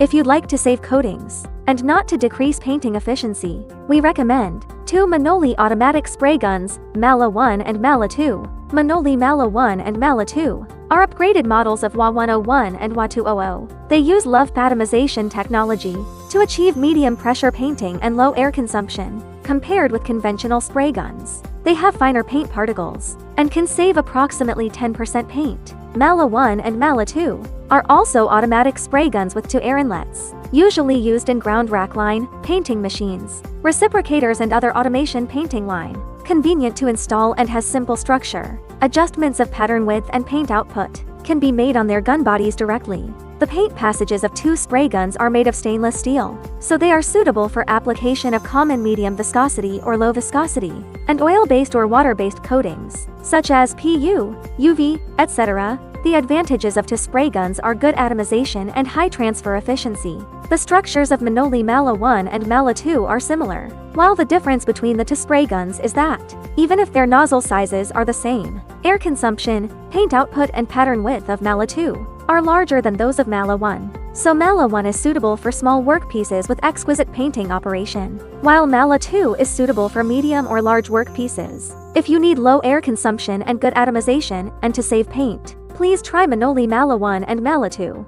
If you'd like to save coatings and not to decrease painting efficiency, we recommend 2 Manoli automatic spray guns, Mala 1 and Mala 2. Manoli Mala 1 and Mala 2 are upgraded models of WA101 and WA200. They use LVMP atomization technology to achieve medium pressure painting and low air consumption, compared with conventional spray guns. They have finer paint particles and can save approximately 10% paint. Mala 1 and Mala 2 are also automatic spray guns with 2 air inlets, usually used in ground rack line, painting machines, reciprocators and other automation painting line. Convenient to install and has simple structure. Adjustments of pattern width and paint output can be made on their gun bodies directly. The paint passages of 2 spray guns are made of stainless steel, so they are suitable for application of common medium viscosity or low viscosity, and oil-based or water-based coatings, such as PU, UV, etc. The advantages of 2 spray guns are good atomization and high transfer efficiency. The structures of Manoli Mala 1 and Mala 2 are similar, while the difference between the 2 spray guns is that, even if their nozzle sizes are the same, air consumption, paint output and pattern width of Mala 2 are larger than those of Mala 1. So Mala 1 is suitable for small workpieces with exquisite painting operation, while Mala 2 is suitable for medium or large workpieces. If you need low air consumption and good atomization and to save paint, please try Manoli Mala 1 and Mala 2.